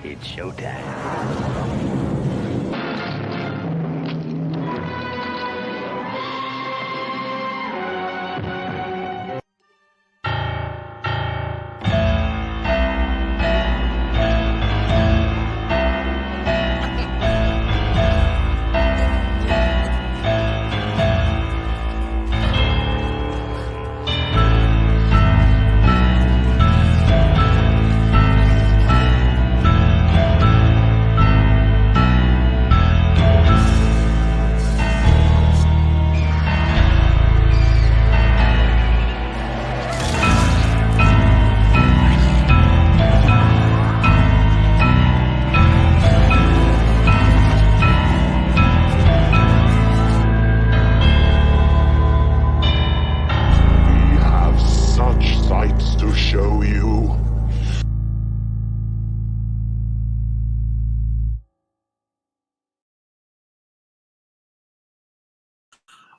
It's showtime.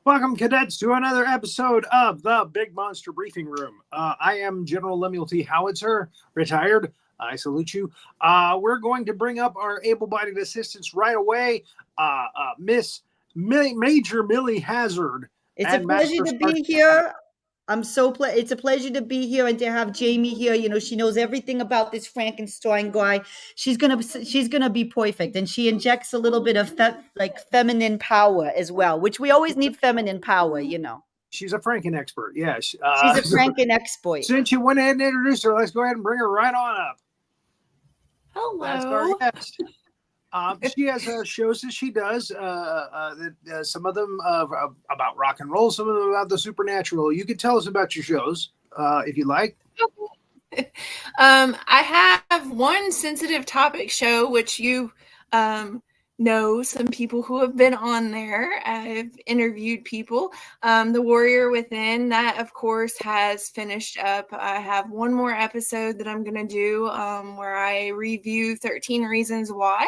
Welcome, cadets, to another episode of the Big Monster Briefing Room. I am General Lemuel T. Howitzer, retired. I salute you. We're going to bring up our able-bodied assistants right away. Miss Major Millie Hazard. It's a pleasure to be here. It's a pleasure to be here and to have Jamie here. You know, she knows everything about this Frankenstein guy. She's gonna be perfect, and she injects a little bit of feminine power as well, which we always need feminine power. You know, she's a Franken expert. Yes, she's a Franken expert. Since you went ahead and introduced her, let's go ahead and bring her right on up. Hello. That's our guest. She has shows that she does, some of them about rock and roll, some of them about the supernatural. You can tell us about your shows if you like. I have one sensitive topic show, which you know some people who have been on there. I've interviewed people. The Warrior Within, that of course has finished up. I have one more episode that I'm going to do where I review 13 Reasons Why.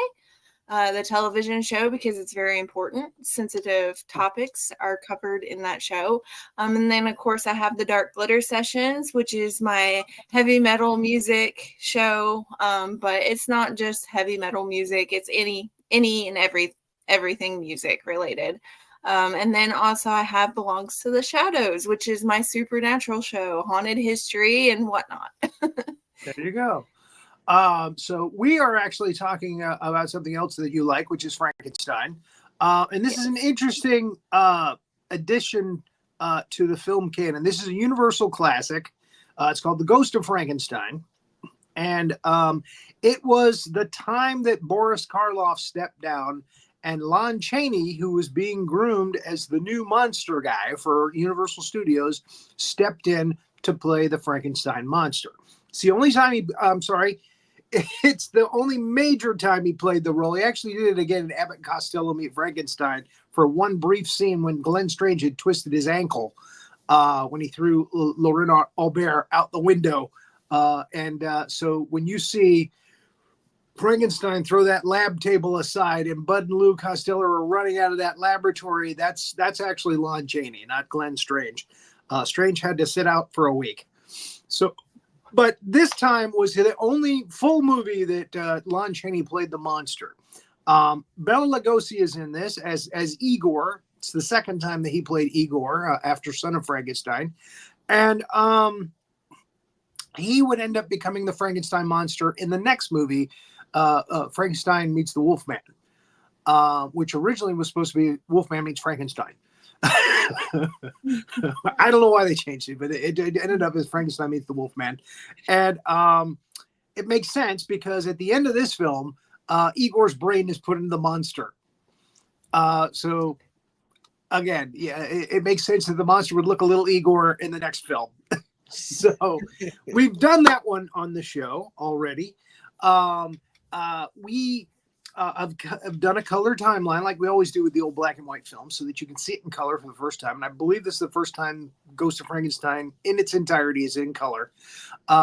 The television show, because it's very important. Sensitive topics are covered in that show. And then, of course, I have the Dark Glitter Sessions, which is my heavy metal music show. But it's not just heavy metal music. It's any and everything music related. And then also I have Belongs to the Shadows, which is my supernatural show, haunted history and whatnot. There you go. So we are actually talking about something else that you like, which is Frankenstein. And this is an interesting addition to the film canon. This is a universal classic. It's called The Ghost of Frankenstein. And it was the time that Boris Karloff stepped down, and Lon Chaney, who was being groomed as the new monster guy for Universal Studios, stepped in to play the Frankenstein monster. It's the only time it's the only major time he played the role. He actually did it again in Abbott and Costello Meet Frankenstein for one brief scene when Glenn Strange had twisted his ankle when he threw Laurent Albert out the window. So when you see Frankenstein throw that lab table aside and Bud and Lou Costello are running out of that laboratory, that's actually Lon Chaney, not Glenn Strange. Strange had to sit out for a week. But this time was the only full movie that Lon Chaney played the monster. Bela Lugosi is in this as Igor. It's the second time that he played Igor after Son of Frankenstein. And he would end up becoming the Frankenstein monster in the next movie, Frankenstein Meets the Wolfman, which originally was supposed to be Wolfman Meets Frankenstein. I don't know why they changed it, but it ended up as Frankenstein Meets the Wolfman. And it makes sense because at the end of this film, Igor's brain is put into the monster. So again, yeah, it makes sense that the monster would look a little Igor in the next film. So we've done that one on the show already. I've done a color timeline like we always do with the old black and white films so that you can see it in color for the first time. And I believe this is the first time Ghost of Frankenstein in its entirety is in color.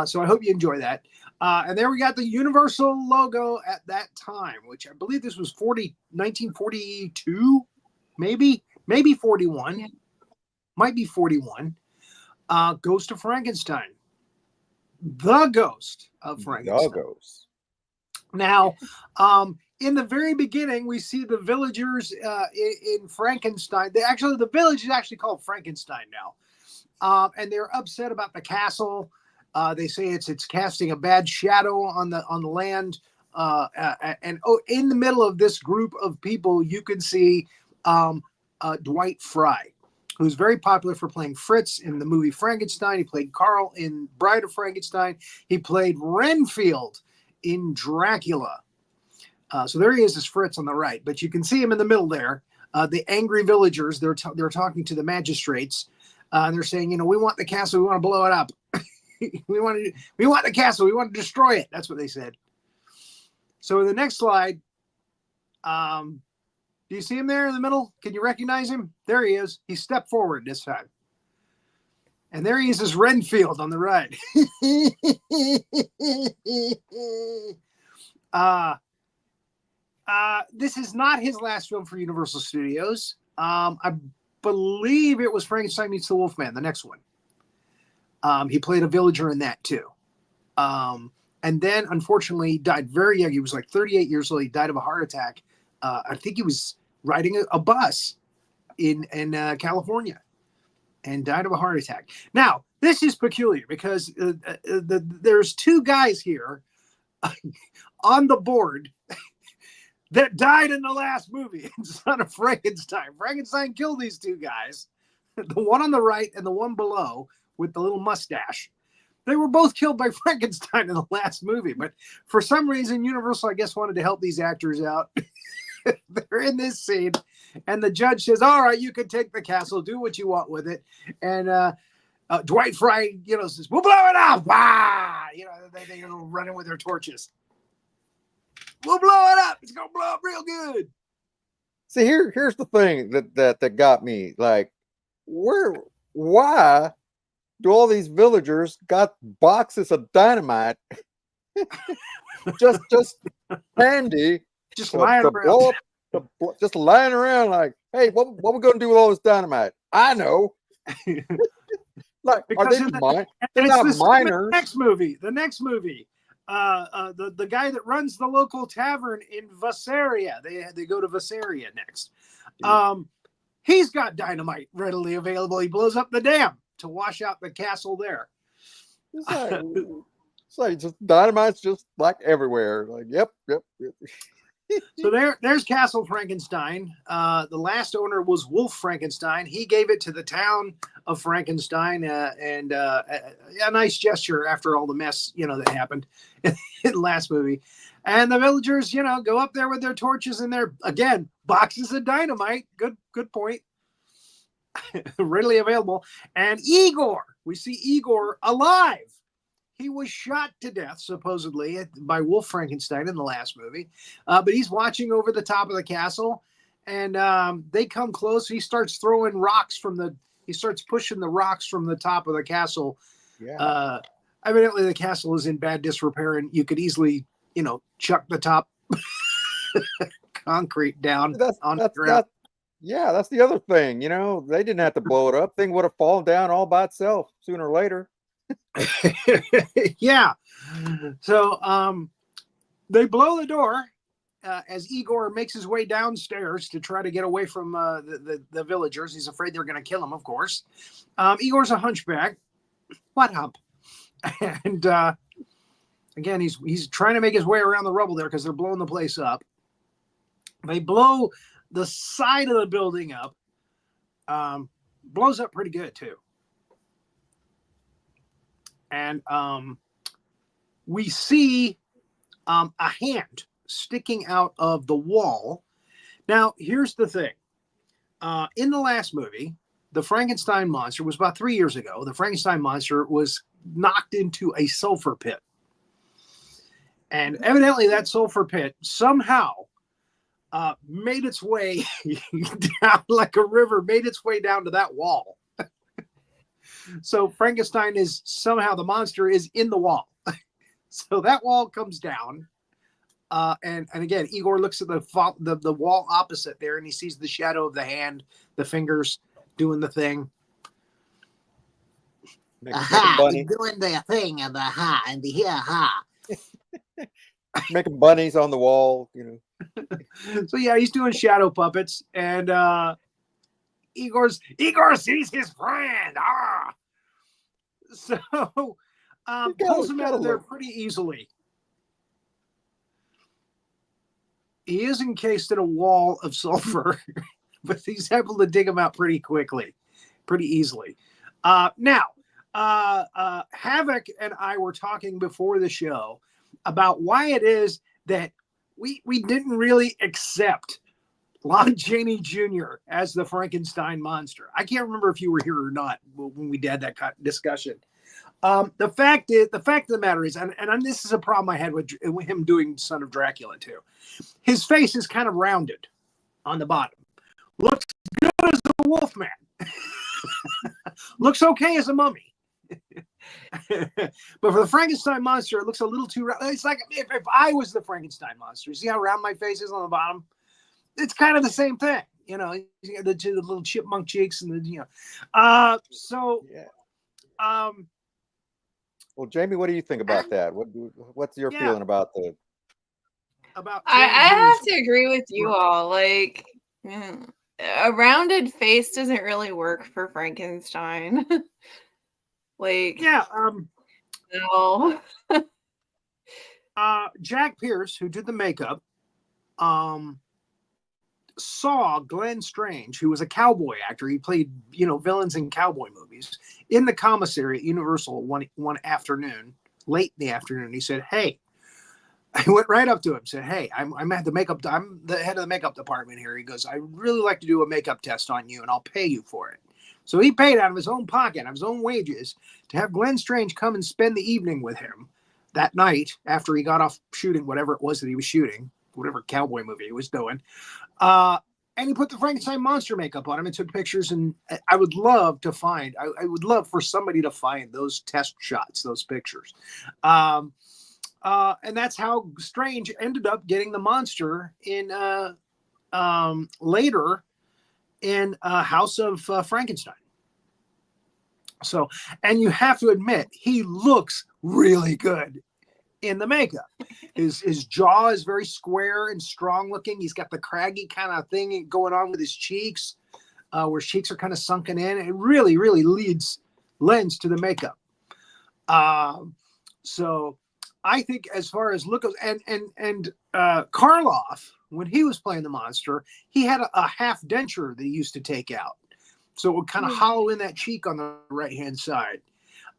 So I hope you enjoy that. And there we got the Universal logo at that time, which I believe this was 1942, maybe 41. Yeah. Might be 41. Ghost of Frankenstein. The Ghost of Frankenstein. The Ghost. Now, in the very beginning, we see the villagers in Frankenstein. The village is actually called Frankenstein now, and they're upset about the castle. They say it's casting a bad shadow on the land. In the middle of this group of people, you can see Dwight Fry, who's very popular for playing Fritz in the movie Frankenstein. He played Carl in Bride of Frankenstein. He played Renfield in Dracula. So there he is as Fritz on the right, but you can see him in the middle there. The angry villagers, they're talking to the magistrates, and they're saying, we want the castle, we want to blow it up. we want the castle, we want to destroy it. That's what they said. So in the next slide, do you see him there in the middle? Can you recognize him? There he is. He stepped forward this time. And there he is as Renfield on the right. This is not his last film for Universal Studios. I believe it was Frankenstein Meets the Wolfman, the next one. He played a villager in that too. And then, unfortunately, he died very young. He was like 38 years old. He died of a heart attack. I think he was riding a bus in California and died of a heart attack. Now, this is peculiar because there's two guys here on the board that died in the last movie, Son of Frankenstein. Frankenstein killed these two guys, the one on the right and the one below with the little mustache. They were both killed by Frankenstein in the last movie, but for some reason, Universal, I guess, wanted to help these actors out. They're in this scene, and the judge says, all right, you can take the castle, do what you want with it. And Dwight Fry, says, we'll blow it up. Ah! They're running with their torches. We'll blow it up. It's going to blow up real good. See, here's the thing that got me. Like, why do all these villagers got boxes of dynamite just handy? Just lying around. Just lying around like, hey, what we going to do with all this dynamite? I know. Like, because are they they're not minors. The next movie. The guy that runs the local tavern in Vasseria. They go to Vasseria next. He's got dynamite readily available. He blows up the dam to wash out the castle there. It's like just dynamite's just like everywhere. Like, yep. So there's Castle Frankenstein. The last owner was Wolf Frankenstein. He gave it to the town of Frankenstein, and a nice gesture after all the mess, that happened in the last movie. And the villagers, go up there with their torches and their, again, boxes of dynamite. Good point. Readily available. And Igor, we see Igor alive. He was shot to death, supposedly, by Wolf Frankenstein in the last movie. But he's watching over the top of the castle, and they come close. He starts throwing rocks he starts pushing the rocks from the top of the castle. Yeah. Evidently, the castle is in bad disrepair, and you could easily, chuck the top concrete down on the ground. That's the other thing. They didn't have to blow it up. Thing would have fallen down all by itself sooner or later. Yeah. So they blow the door as Igor makes his way downstairs to try to get away from the villagers. He's afraid they're going to kill him, of course. Igor's a hunchback. What hump? And again, he's trying to make his way around the rubble there because they're blowing the place up. They blow the side of the building up. Blows up pretty good, too. And we see a hand sticking out of the wall. Now, here's the thing. In the last movie, the Frankenstein monster was about 3 years ago. The Frankenstein monster was knocked into a sulfur pit. And evidently that sulfur pit somehow made its way down like a river, made its way down to that wall. So Frankenstein is somehow, the monster is in the wall. So that wall comes down. And again, Igor looks at the wall opposite there, and he sees the shadow of the hand, the fingers doing the thing. Aha, doing the thing and the ha and the ha. making bunnies on the wall, So yeah, he's doing shadow puppets, and Igor sees his friend. So pulls him out of there pretty easily. He is encased in a wall of sulfur, but he's able to dig him out pretty easily. Now, Havoc and I were talking before the show about why it is that we didn't really accept Lon Chaney Jr. as the Frankenstein monster. I can't remember if you were here or not when we had that discussion. The fact of the matter is, and this is a problem I had with him doing Son of Dracula too. His face is kind of rounded on the bottom. Looks good as a wolfman. Looks okay as a mummy. But for the Frankenstein monster, it looks a little too round. It's like if I was the Frankenstein monster. See how round my face is on the bottom? It's kind of the same thing. You know, the little chipmunk cheeks and yeah. Well, Jamie, what do you think about that? What's your feeling about the? I have to agree with you all. Like, a rounded face doesn't really work for Frankenstein. Like, no. Jack Pierce, who did the makeup, saw Glenn Strange, who was a cowboy actor. He played, villains in cowboy movies, in the commissary at Universal one afternoon, late in the afternoon. He said, "Hey," I went right up to him, said, "Hey, I'm at the makeup. I'm the head of the makeup department here." He goes, "I'd really like to do a makeup test on you, and I'll pay you for it." So he paid out of his own pocket, out of his own wages, to have Glenn Strange come and spend the evening with him that night after he got off shooting whatever it was that he was shooting, whatever cowboy movie he was doing. And he put the Frankenstein monster makeup on him and took pictures. And I would love to find, I would love for somebody to find those test shots, those pictures. And that's how Strange ended up getting the monster in later in House of Frankenstein. So, and you have to admit, he looks really good in the makeup. His jaw is very square and strong looking. He's got the craggy kind of thing going on with his cheeks, where his cheeks are kind of sunken in. It really, really lends to the makeup. So I think as far as look, and Karloff, when he was playing the monster, he had a half denture that he used to take out. So it would kind of hollow in that cheek on the right-hand side.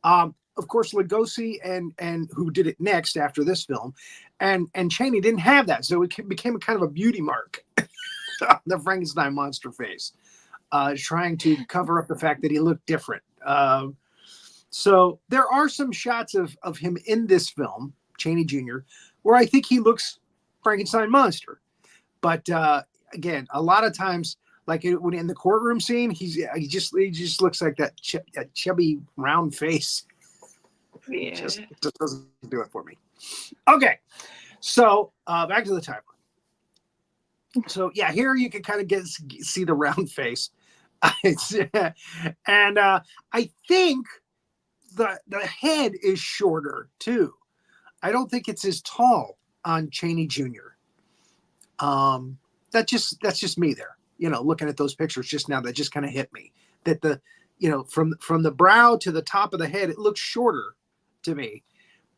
Of course, Lugosi and who did it next after this film, and Chaney didn't have that, so it became a kind of a beauty mark on the Frankenstein monster face, trying to cover up the fact that he looked different. So there are some shots of him in this film, Chaney Jr., where I think he looks Frankenstein monster, but again, a lot of times, like when in the courtroom scene, he just looks like that chubby round face. Yeah. Just doesn't do it for me. Okay, so back to the timeline. So yeah, here you can kind of see the round face, and I think the head is shorter too. I don't think it's as tall on Chaney Jr. That's just me there. Looking at those pictures just now, that just kind of hit me that from the brow to the top of the head, it looks shorter to me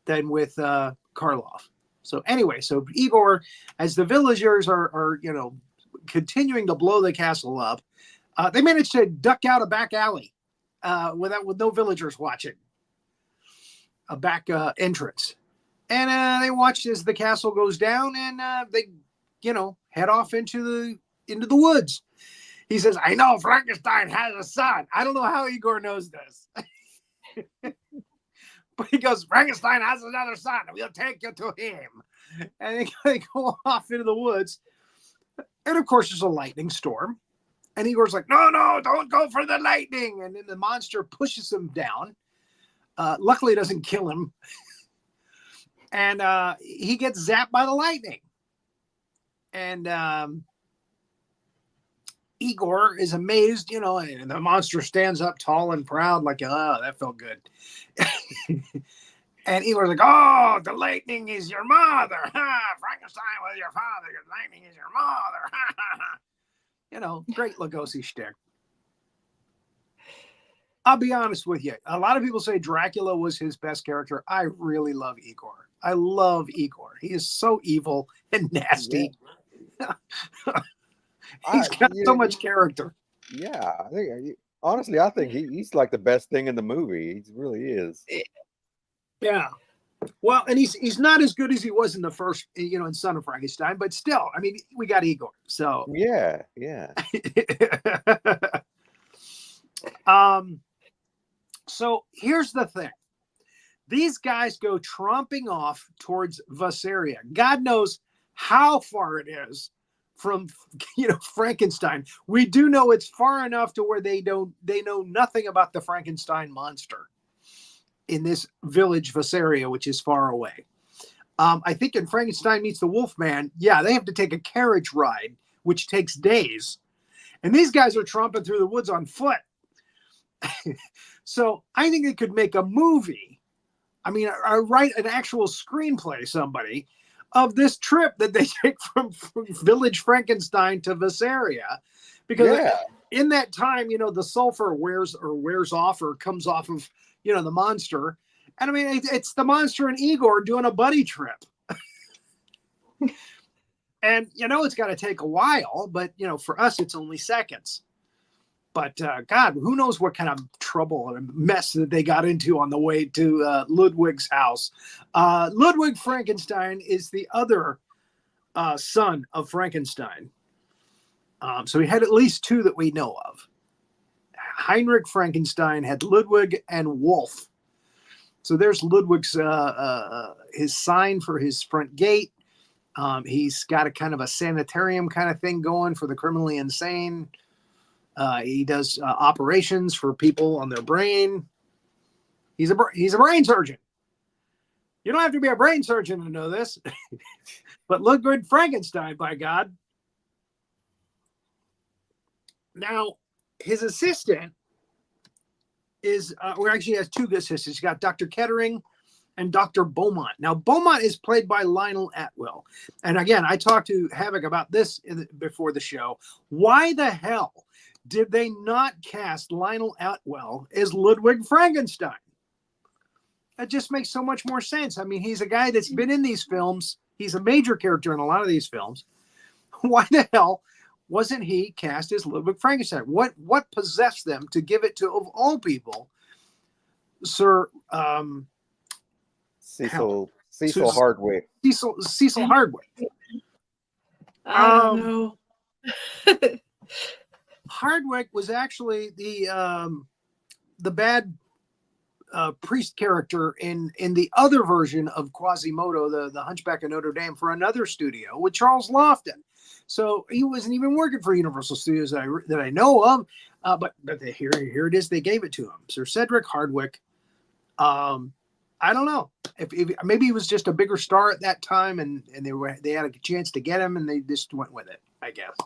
than with Karloff. So anyway, so Igor, as the villagers are continuing to blow the castle up, they managed to duck out a back alley with no villagers watching, a back entrance, and they watched as the castle goes down, and they head off into the woods. He says, "I know Frankenstein has a son." I don't know how Igor knows this. But he goes, "Frankenstein has another son. We'll take you to him." And they go off into the woods. And of course, there's a lightning storm. And Igor's like, no, don't go for the lightning. And then the monster pushes him down. Luckily, it doesn't kill him. And he gets zapped by the lightning. And Igor is amazed, and the monster stands up tall and proud, like, "Oh, that felt good." And Igor's like, "Oh, the lightning is your mother. Ha! Frankenstein was your father. The lightning is your mother." Ha, ha, ha. You know, great Lugosi shtick. I'll be honest with you. A lot of people say Dracula was his best character. I really love Igor. I love Igor. He is so evil and nasty. Yeah. He's got so much character. Yeah, I think honestly, I think he's like the best thing in the movie. He really is. Yeah. Well, and he's not as good as he was in the first, in Son of Frankenstein, but still, I mean, we got Igor. So yeah. So here's the thing. These guys go tromping off towards Vasaria. God knows how far it is from Frankenstein. We do know it's far enough to where they know nothing about the Frankenstein monster in this village Vasaria, which is far away. I think in Frankenstein Meets the Wolfman, they have to take a carriage ride, which takes days. And these guys are tromping through the woods on foot. So I think they could make a movie. I mean, write an actual screenplay, somebody, of this trip that they take from Village Frankenstein to Vasaria. Because in that time, the sulfur wears off or comes off of, the monster. And I mean, it's the monster and Igor doing a buddy trip. And, it's got to take a while, but, for us, it's only seconds. But God, who knows what kind of trouble and mess that they got into on the way to Ludwig's house. Ludwig Frankenstein is the other son of Frankenstein. So he had at least two that we know of. Heinrich Frankenstein had Ludwig and Wolf. So there's Ludwig's his sign for his front gate. He's got a kind of a sanitarium kind of thing going for the criminally insane. He does operations for people on their brain. He's a brain surgeon. You don't have to be a brain surgeon to know this. But Ludwig Frankenstein, by God. Now, his assistant is, actually has two assistants. He's got Dr. Kettering and Dr. Beaumont. Now, Beaumont is played by Lionel Atwill. And again, I talked to Havoc about this before the show. Why the hell did they not cast Lionel Atwill as Ludwig Frankenstein? That just makes so much more sense. I mean, he's a guy that's been in these films. He's a major character in a lot of these films. Why the hell wasn't he cast as Ludwig Frankenstein? What possessed them to give it to, of all people, Sir Cecil Hardwick. Cecil Hardwick. I don't know. Hardwick was actually the bad priest character in the other version of Quasimodo, the Hunchback of Notre Dame, for another studio with Charles Laughton. So he wasn't even working for Universal Studios that I know of. But here it is. They gave it to him, Sir Cedric Hardwick. I don't know if maybe he was just a bigger star at that time, and they had a chance to get him, and they just went with it, I guess.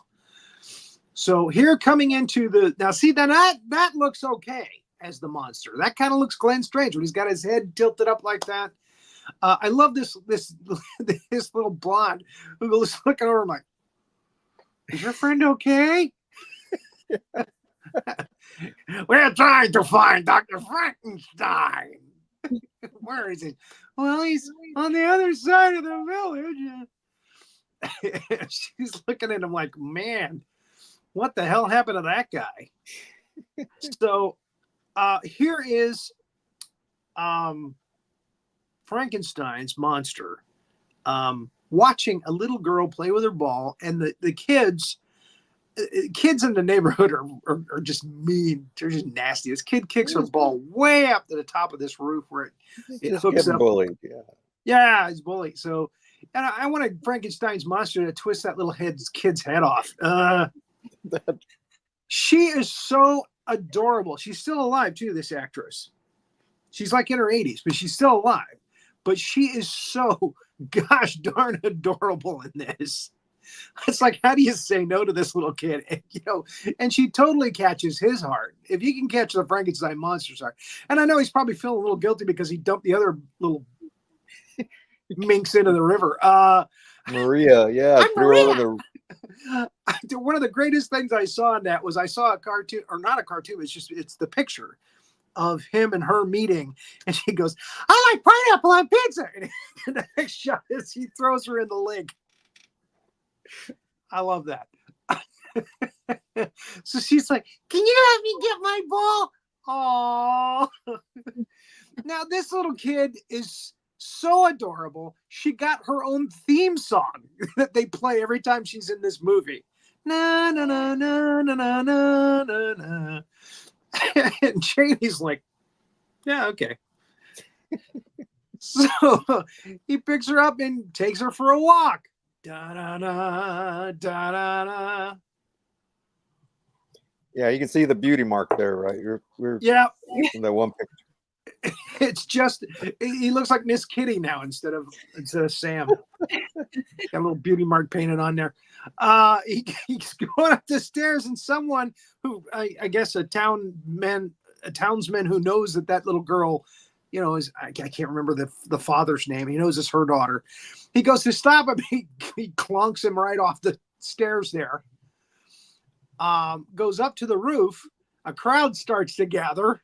So here coming into now see that looks okay as the monster. That kind of looks Glenn Strange when he's got his head tilted up like that. I love this little blonde who was looking over him like, "Is your friend okay?" "We're trying to find Dr. Frankenstein." "Where is he?" "Well, he's on the other side of the village." She's looking at him like, man, what the hell happened to that guy? So here is Frankenstein's monster watching a little girl play with her ball, and the kids in the neighborhood are just mean. They're just nasty. This kid kicks her ball way up to the top of this roof where it hooks up. Bullied. Yeah, he's bullied. So, and I wanted Frankenstein's monster to twist that little kid's head off. She is so adorable. She's still alive too, this actress. She's like in her 80s, but she's still alive. But she is so gosh darn adorable in this. It's like, how do you say no to this little kid? And, and she totally catches his heart. If you can catch the Frankenstein monster's heart. And I know he's probably feeling a little guilty because he dumped the other little minx into the river. Maria, yeah, I'm threw her Maria. in One of the greatest things I saw in that was I saw a cartoon, or not a cartoon, it's the picture of him and her meeting, and she goes, I like pineapple on pizza. And the next shot is he throws her in the lake. I love that. So she's like, can you let me get my ball? Oh. Now this little kid is so adorable. She got her own theme song that they play every time she's in this movie. Na na na na na na na na na. And Jamie's like, yeah, okay. So he picks her up and takes her for a walk. Da da da da da da. Yeah, you can see the beauty mark there, right? We're Yeah. in that one picture. It's just he looks like Miss Kitty now instead of Sam. Got a little beauty mark painted on there. He's going up the stairs, and someone who I guess a townsman who knows that little girl, is I can't remember the father's name. He knows it's her daughter. He goes to stop him. He clunks him right off the stairs there. Goes up to the roof. A crowd starts to gather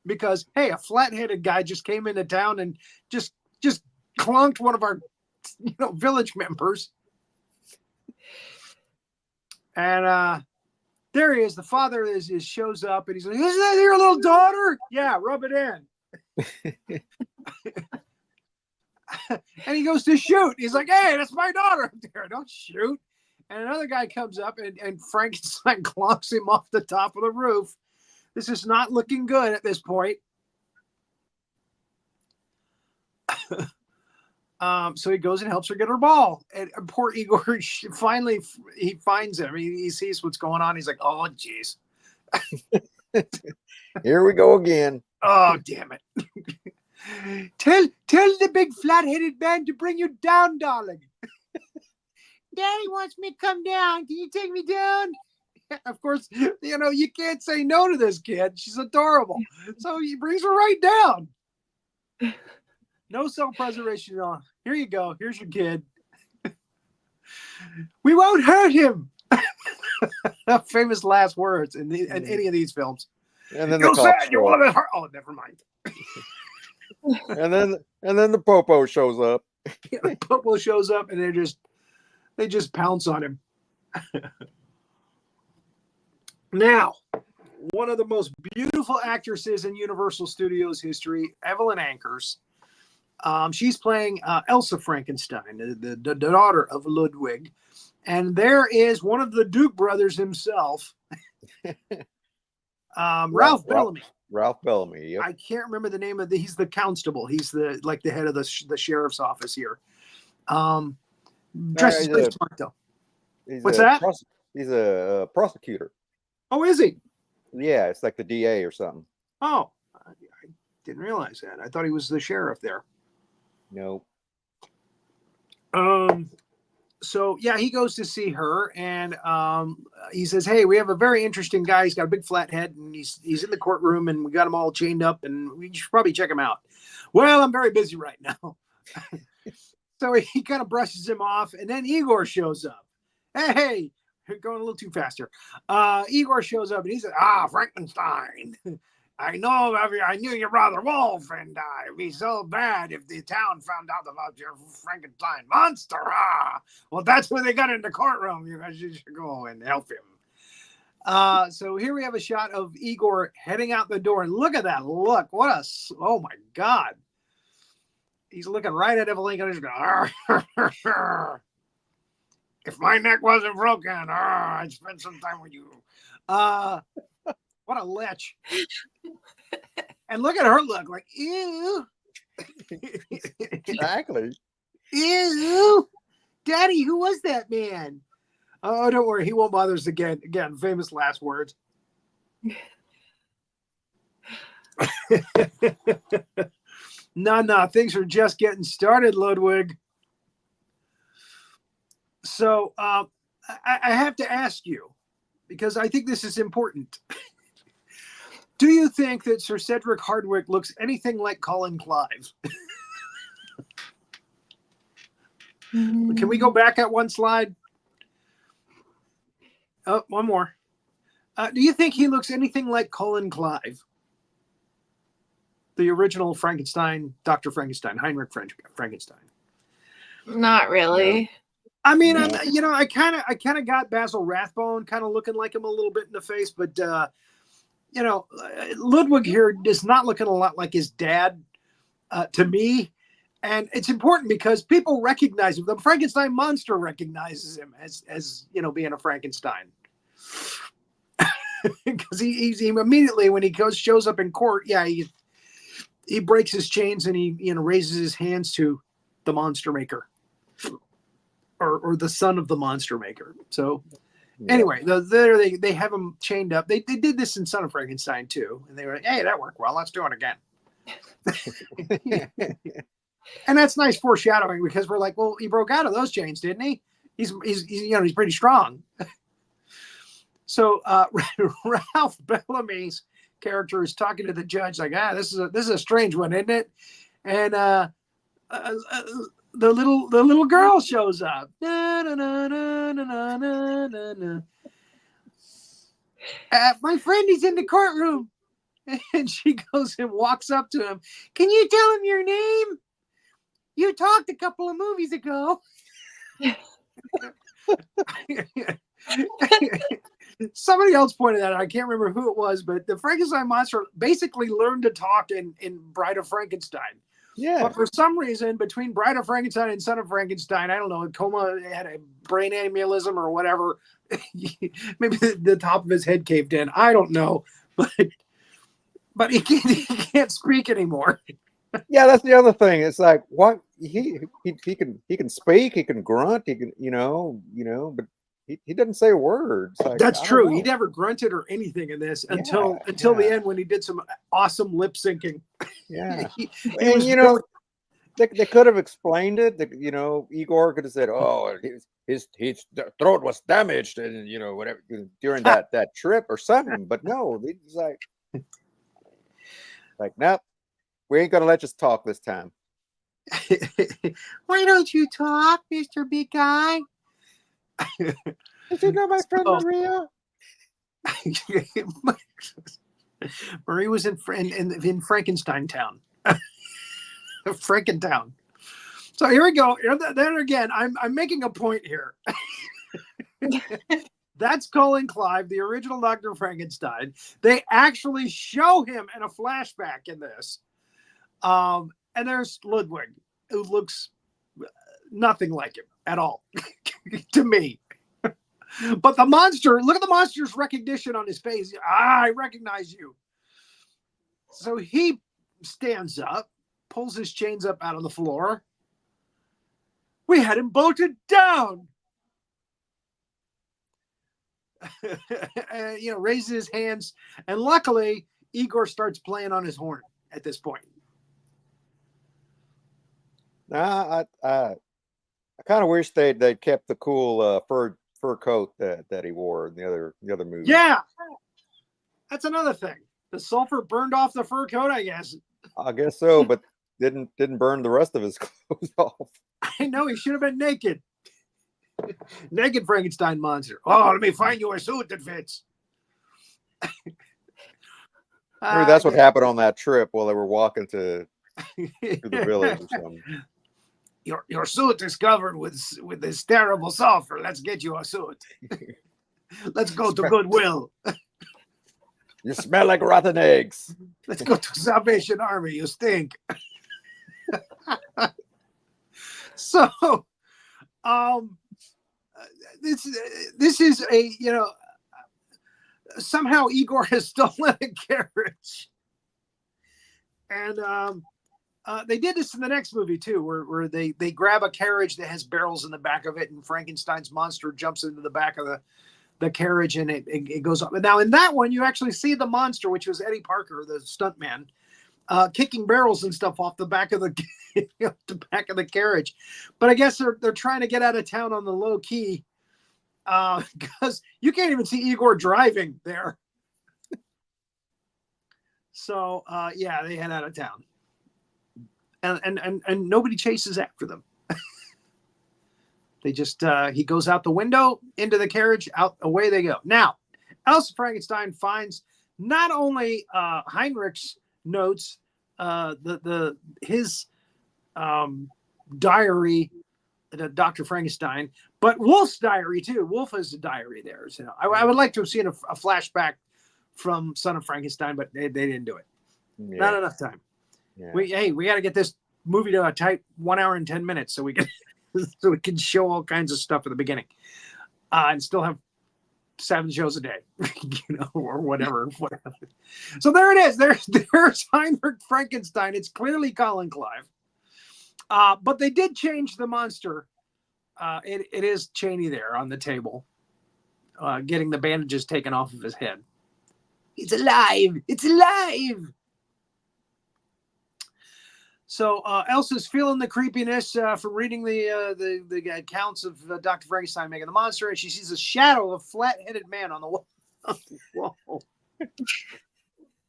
because, hey, a flat-headed guy just came into town and just clunked one of our village members. And there he is. The father shows up, and he's like, isn't that your little daughter? Yeah, rub it in. And he goes to shoot. He's like, hey, that's my daughter up there. Don't shoot. And another guy comes up, and Frankenstein clonks him off the top of the roof. This is not looking good at this point. So he goes and helps her get her ball. And poor Igor, finally, he finds him. He sees what's going on. He's like, oh, jeez. Here we go again. Oh, damn it. Tell the big flat-headed man to bring you down, darling. Daddy wants me to come down. Can you take me down? Of course, you can't say no to this kid. She's adorable. So he brings her right down. No self-preservation at all. Here you go. Here's your kid. We won't hurt him. Famous last words in any of these films. And then you said you want to hurt. Oh, never mind. and then the Popo shows up. Yeah, the Popo shows up, and they just pounce on him. Now, one of the most beautiful actresses in Universal Studios history, Evelyn Ankers. She's playing Elsa Frankenstein, the daughter of Ludwig. And there is one of the Duke brothers himself, Ralph Bellamy. Ralph Bellamy, yep. I can't remember the name he's the constable. He's the head of the sheriff's office here. Dresses pretty smart, though. What's that? He's a prosecutor. Oh, is he? Yeah, it's like the DA or something. Oh, I didn't realize that. I thought he was the sheriff there. No. So yeah, he goes to see her, and he says, hey, we have a very interesting guy. He's got a big flat head, and he's in the courtroom, and we got him all chained up, and we should probably check him out. Well, I'm very busy right now. So he kind of brushes him off, and then Igor shows up. Hey, you're going a little too fast here. Igor shows up, and he says, Frankenstein. I knew your brother Wolf, and it'd be so bad if the town found out about your Frankenstein monster. Well, that's when they got in the courtroom. You guys should go and help him. So here we have a shot of Igor heading out the door, and look at that look. Oh my God. He's looking right at Evelyn, and he's going, if my neck wasn't broken, I'd spend some time with you. What a lich. And look at her look like, ew. Exactly. Ew. Daddy, who was that man? Oh, don't worry. He won't bother us again. Again, famous last words. No. Things are just getting started, Ludwig. So I have to ask you, because I think this is important. Do you think that Sir Cedric Hardwicke looks anything like Colin Clive? Can we go back at one slide? Oh, one more. Do you think he looks anything like Colin Clive? The original Frankenstein, Dr. Frankenstein, Heinrich Frankenstein. Not really. I mean, I kind of got Basil Rathbone kind of looking like him a little bit in the face, but Ludwig here is not looking a lot like his dad to me. And it's important because people recognize him. The Frankenstein monster recognizes him as being a Frankenstein. Because he immediately, when he shows up in court, he breaks his chains and he raises his hands to the monster maker, or the son of the monster maker. So anyway, they have him chained up. They did this in Son of Frankenstein too, and they were like, "Hey, that worked well. Let's do it again." And that's nice foreshadowing, because we're like, well, he broke out of those chains, didn't he? He's pretty strong. So Ralph Bellamy's character is talking to the judge like, this is a strange one, isn't it? And the little girl shows up. Na, na, na, na, na, na, na, na. My friend is in the courtroom. And she goes and walks up to him. Can you tell him your name? You talked a couple of movies ago. Somebody else pointed that out. I can't remember who it was, but the Frankenstein monster basically learned to talk in Bride of Frankenstein. Yeah. But for some reason, between Bride of Frankenstein and Son of Frankenstein, I don't know, coma had a brain aneurysm or whatever. Maybe the top of his head caved in. I don't know, but he can't speak anymore. Yeah, that's the other thing. It's like, what he can speak, he can grunt, he can but he doesn't say words. Like, that's true. He never grunted or anything in this until the end, when he did some awesome lip syncing. Yeah. And they could have explained it. Igor could have said, "Oh, his throat was damaged," and whatever during that trip or something. But no, he's like, nope, we ain't gonna let you talk this time. Why don't you talk, Mr. Big Guy? Did you know my friend Maria? Marie was in Frankenstein Town. Frankentown. So here we go. Then again, I'm making a point here. That's Colin Clive, the original Dr. Frankenstein. They actually show him in a flashback in this. And there's Ludwig, who looks nothing like him at all to me. But the monster, look at the monster's recognition on his face. I recognize you. So he stands up, pulls his chains up out of the floor. We had him bolted down. Raises his hands, and luckily Igor starts playing on his horn at this point. I kind of wish they'd kept the cool fur coat that he wore in the other movie. Yeah, that's another thing. The sulfur burned off the fur coat, I guess. I guess so, but didn't burn the rest of his clothes off. I know, he should have been naked. Naked Frankenstein monster. Oh, let me find you a suit that fits. Maybe that's what happened on that trip while they were walking to the village or something. Your suit is covered with this terrible sulfur. Let's get you a suit. Let's go to Goodwill. You smell like rotten eggs. Let's go to Salvation Army. You stink. So, this is a somehow Igor has stolen a carriage, and they did this in the next movie too, where they grab a carriage that has barrels in the back of it, and Frankenstein's monster jumps into the back of the carriage, and it goes up. Now in that one, you actually see the monster, which was Eddie Parker, the stuntman, kicking barrels and stuff off the back of the the back of the carriage. But I guess they're trying to get out of town on the low key because you can't even see Igor driving there. So yeah, they head out of town, and nobody chases after them. They just he goes out the window into the carriage, out away they go. Now, Elsa Frankenstein finds not only Heinrich's notes, his diary, Dr. Frankenstein, but Wolf's diary too. Wolf has a diary there. So I would like to have seen a flashback from Son of Frankenstein, but they didn't do it. Yeah. Not enough time. Yeah. We got to get this movie to a tight 1 hour and 10 minutes so we can show all kinds of stuff at the beginning, and still have 7 shows a day, or whatever. So there it is. There's Heinrich Frankenstein. It's clearly Colin Clive, but they did change the monster. It is Chaney there on the table, getting the bandages taken off of his head. It's alive! It's alive! So Elsa's feeling the creepiness from reading the accounts of Dr. Frankenstein making the monster, and she sees a shadow of a flat-headed man on the wall.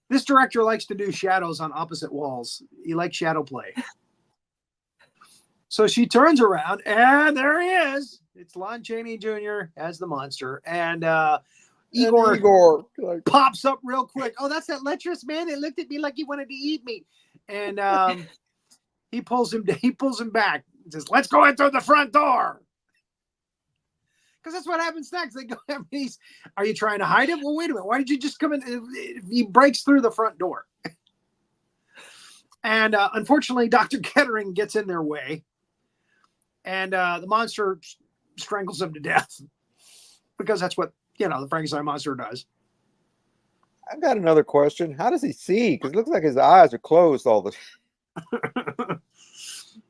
This director likes to do shadows on opposite walls. He likes shadow play. So she turns around, and there he is. It's Lon Chaney Jr. as the monster, and Igor pops up real quick. Oh, that's that lecherous man that looked at me like he wanted to eat me, and he pulls him back. He says, "Let's go in through the front door." Because that's what happens next. They go, are you trying to hide him? Well, wait a minute. Why did you just come in? He breaks through the front door. And unfortunately, Dr. Kettering gets in their way. And the monster strangles him to death. Because that's what, the Frankenstein monster does. I've got another question. How does he see? Because it looks like his eyes are closed all the time.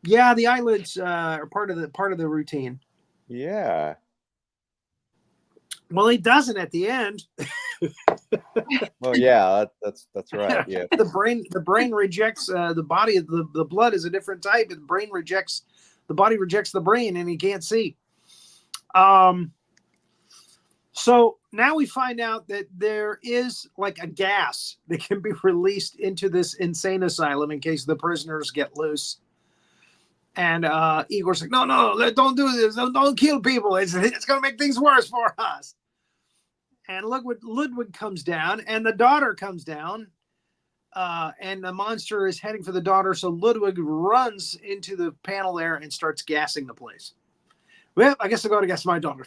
Yeah, the eyelids are part of the routine. Yeah. Well, he doesn't at the end. Well, yeah, that's right. Yeah. The brain rejects the body. The blood is a different type. The body rejects the brain, and he can't see. So now we find out that there is like a gas that can be released into this insane asylum in case the prisoners get loose. And Igor's like, no, don't do this. Don't kill people. It's going to make things worse for us. And Ludwig comes down, and the daughter comes down, and the monster is heading for the daughter. So Ludwig runs into the panel there and starts gassing the place. Well, I guess I'll go to gas my daughter.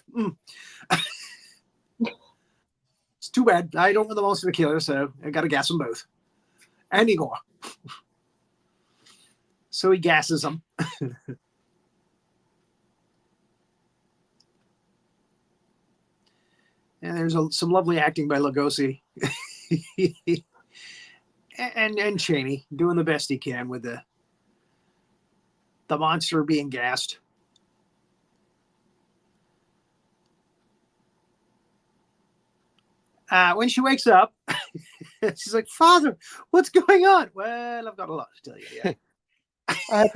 It's too bad. I don't want the monster to kill her, so I got to gas them both. And Igor. So he gasses them. And there's some lovely acting by Lugosi. and Chaney doing the best he can with the monster being gassed. When she wakes up, she's like, "Father, what's going on?" Well, I've got a lot to tell you. Yeah. I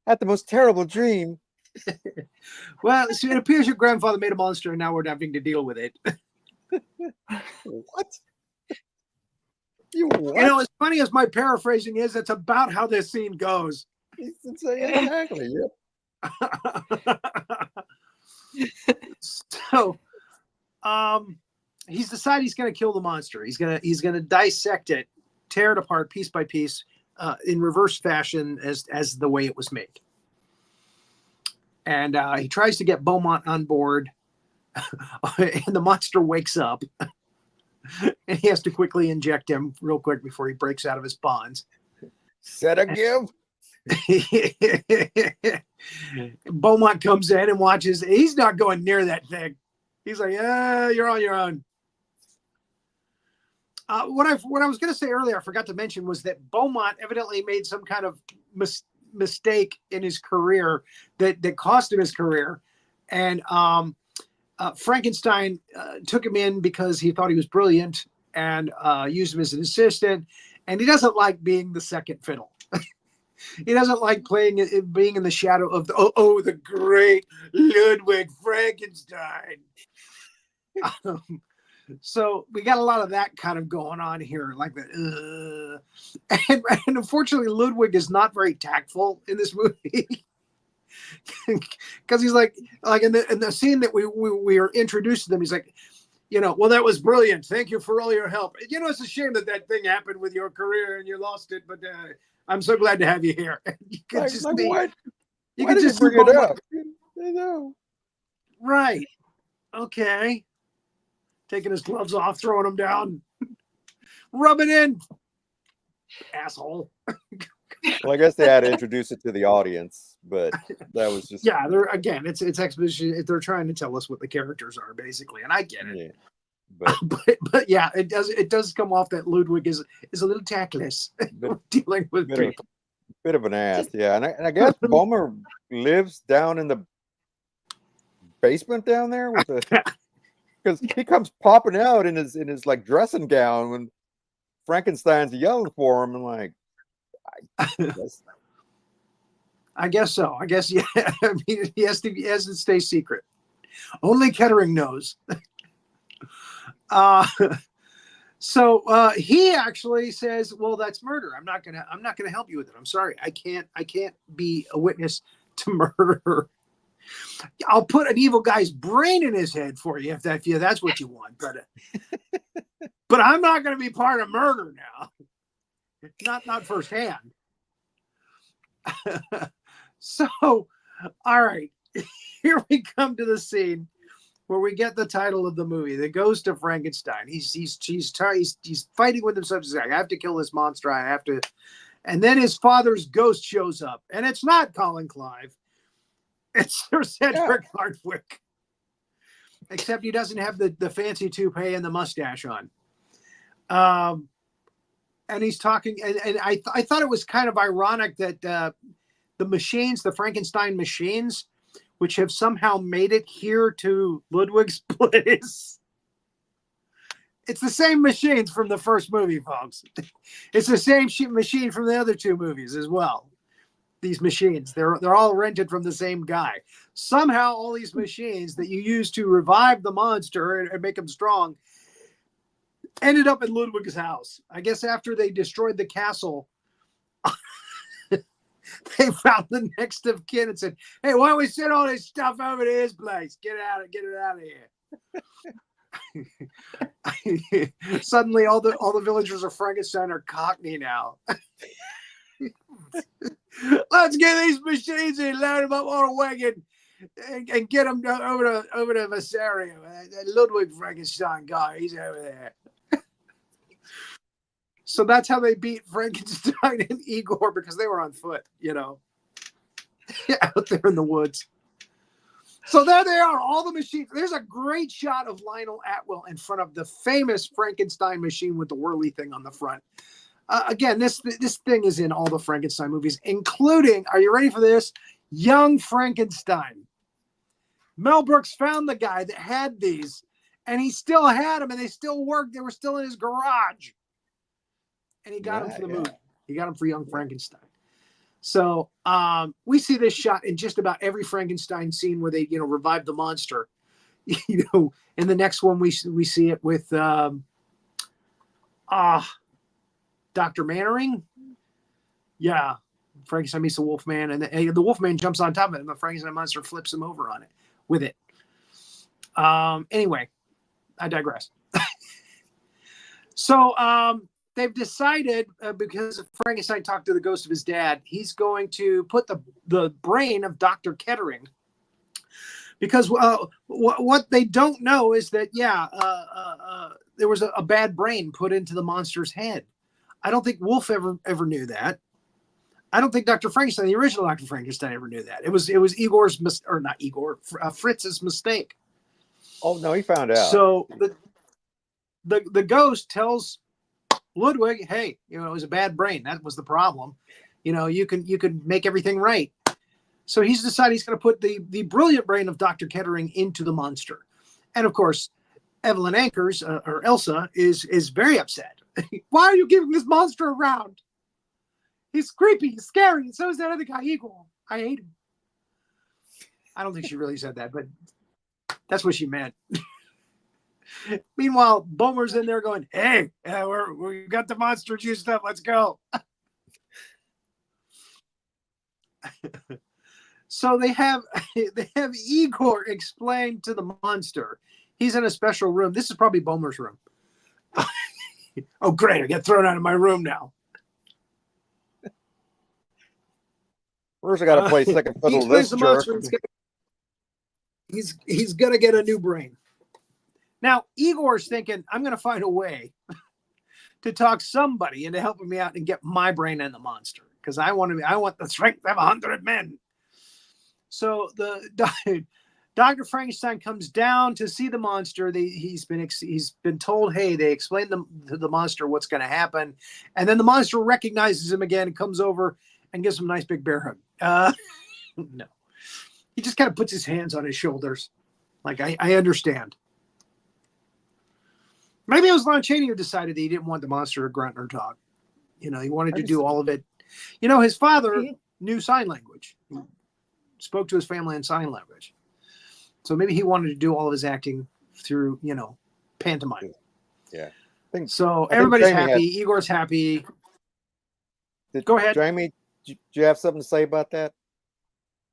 had the most terrible dream. Well, so it appears your grandfather made a monster, and now we're having to deal with it. What? As funny as my paraphrasing is, it's about how this scene goes. Exactly. Yep. So, he's decided he's going to kill the monster. He's gonna dissect it, tear it apart piece by piece, in reverse fashion as the way it was made. And he tries to get Beaumont on board, and the monster wakes up, and he has to quickly inject him real quick before he breaks out of his bonds. Set a give. Beaumont comes in and watches. He's not going near that thing. He's like, you're on your own. What I was going to say earlier, I forgot to mention, was that Beaumont evidently made some kind of mistake in his career that cost him his career. And Frankenstein took him in because he thought he was brilliant and used him as an assistant. and he doesn't like being the second fiddle. He doesn't like being in the shadow of the great Ludwig Frankenstein. So we got a lot of that kind of going on here, like that. And unfortunately, Ludwig is not very tactful in this movie. Because he's like in the scene that we are introduced to them, he's like, well, that was brilliant. Thank you for all your help. It's a shame that thing happened with your career and you lost it, but I'm so glad to have you here. You could just like be, what? you Why could did just you bring it up? I know. Right. Okay. Taking his gloves off, throwing them down, rubbing in. Asshole. Well, I guess they had to introduce it to the audience, but that was just it's exposition. They're trying to tell us what the characters are, basically, and I get it. Yeah, but yeah, it does come off that Ludwig is a little tactless dealing with people. Bit of an ass, yeah. And I guess Bulmer lives down in the basement down there with the because he comes popping out in his like dressing gown when Frankenstein's yelling for him, and like I guess so. I guess, yeah. I mean, he has to stay secret. Only Kettering knows. So he actually says, "Well, that's murder. I'm not gonna help you with it. I'm sorry. I can't be a witness to murder. I'll put an evil guy's brain in his head for you if that's what you want. But I'm not gonna be part of murder now. Not firsthand." So, all right, here we come to the scene where we get the title of the movie, The Ghost of Frankenstein. He's fighting with himself. He's like, I have to kill this monster. I have to. And then his father's ghost shows up, and it's not Colin Clive. It's Sir Cedric Hardwicke. Except he doesn't have the fancy toupee and the mustache on. And he's talking, and I thought it was kind of ironic that the machines, the Frankenstein machines, which have somehow made it here to Ludwig's place. It's the same machines from the first movie, folks. It's the same machine from the other two movies as well. These machines, they're all rented from the same guy. Somehow all these machines that you use to revive the monster and make him strong ended up in Ludwig's house. I guess after they destroyed the castle, they found the next of kin and said, "Hey, why don't we send all this stuff over to his place? Get it out of here." Suddenly, all the villagers of Frankenstein are Cockney now. Let's get these machines and load them up on a wagon and get them over to Vassario. Ludwig Frankenstein guy, he's over there. So that's how they beat Frankenstein and Igor, because they were on foot, out there in the woods. So there they are, all the machines. There's a great shot of Lionel Atwill in front of the famous Frankenstein machine with the whirly thing on the front. Again, this thing is in all the Frankenstein movies, including, are you ready for this? Young Frankenstein. Mel Brooks found the guy that had these, and he still had them, and they still worked. They were still in his garage. And he got him for the movie. He got him for Young Frankenstein. So we see this shot in just about every Frankenstein scene where they, revive the monster. In the next one we see it with Dr. Mannering. Yeah, Frankenstein meets the Wolfman, and the Wolfman jumps on top of it, and the Frankenstein monster flips him over on it with it. Anyway, I digress. So they've decided, because Frankenstein talked to the ghost of his dad, he's going to put the brain of Dr. Kettering. Because what they don't know is that, there was a bad brain put into the monster's head. I don't think Wolf ever knew that. I don't think Dr. Frankenstein, the original Dr. Frankenstein, ever knew that. It was Fritz's mistake. Oh no, he found out. So the ghost tells Ludwig, "Hey, it was a bad brain. That was the problem. You can make everything right." So he's decided he's going to put the brilliant brain of Dr. Kettering into the monster. And of course, Evelyn Ankers, or Elsa, is very upset. Why are you keeping this monster around? He's creepy, he's scary, and so is that other guy, Igor. I hate him. I don't think she really said that, but that's what she meant. Meanwhile, Bomer's in there going, hey, we got the monster juiced up. Let's go. So they have Igor explain to the monster. He's in a special room. This is probably Bomer's room. Oh, great. I get thrown out of my room now. First, I got to play second He fiddle to explains this the jerk. monster. He's going to get a new brain. Now, Igor's thinking, I'm going to find a way to talk somebody into helping me out and get my brain in the monster, because I want the strength of 100 men. So the Dr. Frankenstein comes down to see the monster. He's been told, hey, they explained to the monster what's going to happen, and then the monster recognizes him again and comes over and gives him a nice big bear hug. No, he just kind of puts his hands on his shoulders, like I understand. Maybe it was Lon Chaney who decided that he didn't want the monster to grunt or talk. He wanted to do all of it. His father knew sign language. He spoke to his family in sign language. So maybe he wanted to do all of his acting through, pantomime. Yeah. So everybody's happy. Igor's happy. Go ahead. Jamie, do you have something to say about that?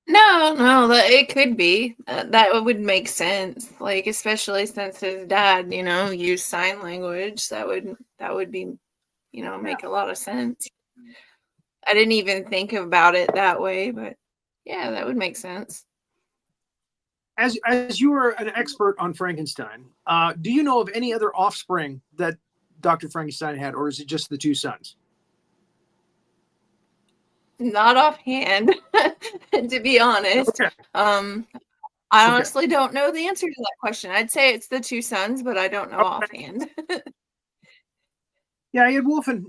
No, it could be. That would make sense. Like, especially since his dad, used sign language. That would be, make a lot of sense. I didn't even think about it that way, but yeah, that would make sense. As you were an expert on Frankenstein, do you know of any other offspring that Dr. Frankenstein had, or is it just the two sons? Not offhand, to be honest. Okay. I honestly don't know the answer to that question. I'd say it's the two sons, but I don't know offhand. Yeah, he had Wolf and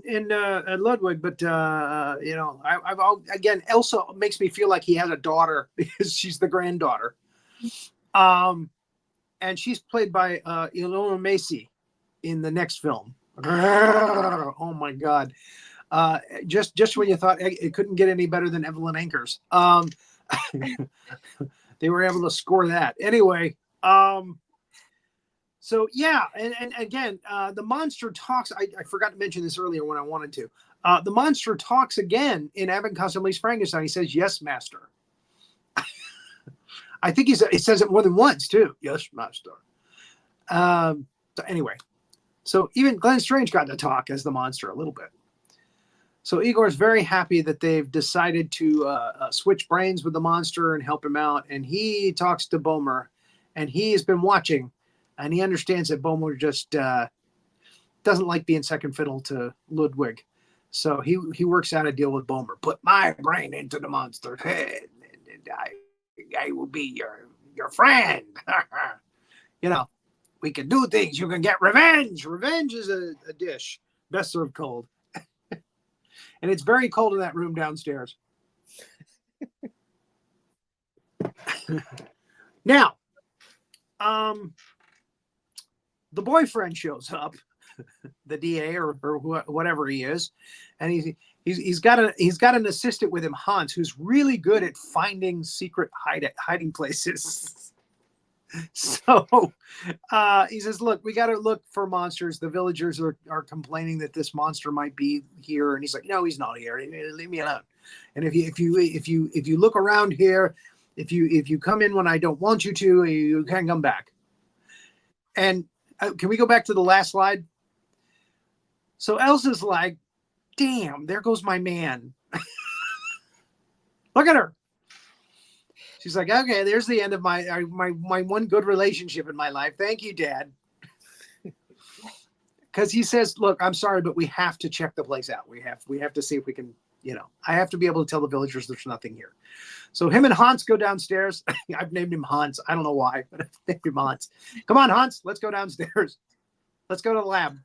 Ludwig, but again, Elsa makes me feel like he has a daughter because she's the granddaughter, and she's played by Ilona Macy in the next film. Oh my God! Just when you thought it couldn't get any better than Evelyn Ankers, they were able to score that anyway. So yeah, and again, the monster talks. I forgot to mention this earlier when I wanted to. The monster talks again in Abbott and Costello's Frankenstein. He says, "Yes, master." I think he says it more than once too. Yes, master. So anyway, so even Glenn Strange got to talk as the monster a little bit. So Igor's very happy that they've decided to switch brains with the monster and help him out. And he talks to Bomer, and he has been watching. And he understands that Bomer just doesn't like being second fiddle to Ludwig. So he works out a deal with Bomer. Put my brain into the monster's head, and I will be your friend. We can do things. You can get revenge. Revenge is a dish best served cold. And it's very cold in that room downstairs. Now, the boyfriend shows up, the DA or whatever he is, and he's got an assistant with him, Hans, who's really good at finding secret hiding places. So he says, "Look, we got to look for monsters. The villagers are complaining that this monster might be here," and he's like, "No, he's not here. Leave me alone. And if you look around here, if you come in when I don't want you to, you can come back." And can we go back to the last slide? So Elsa's like, "Damn, there goes my man." Look at her. She's like, "Okay, there's the end of my one good relationship in my life. Thank you, Dad." Because he says, "Look, I'm sorry, but we have to check the place out. We have to see if we can, I have to be able to tell the villagers there's nothing here." So him and Hans go downstairs. I've named him Hans. I don't know why, but I've named him Hans. Come on, Hans, let's go downstairs. Let's go to the lab.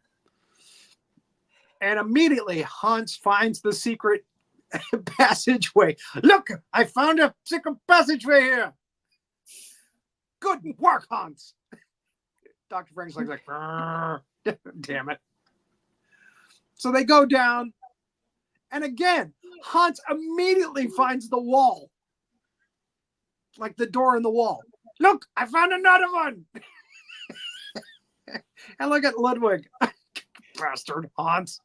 And immediately Hans finds the secret passageway. "Look, I found a secret passageway here. Good work, Hans." Dr. Frankenstein's like, "Damn it." So they go down, and again, Hans immediately finds the wall, like the door in the wall. Look, I found another one. And look at Ludwig. Bastard Hans.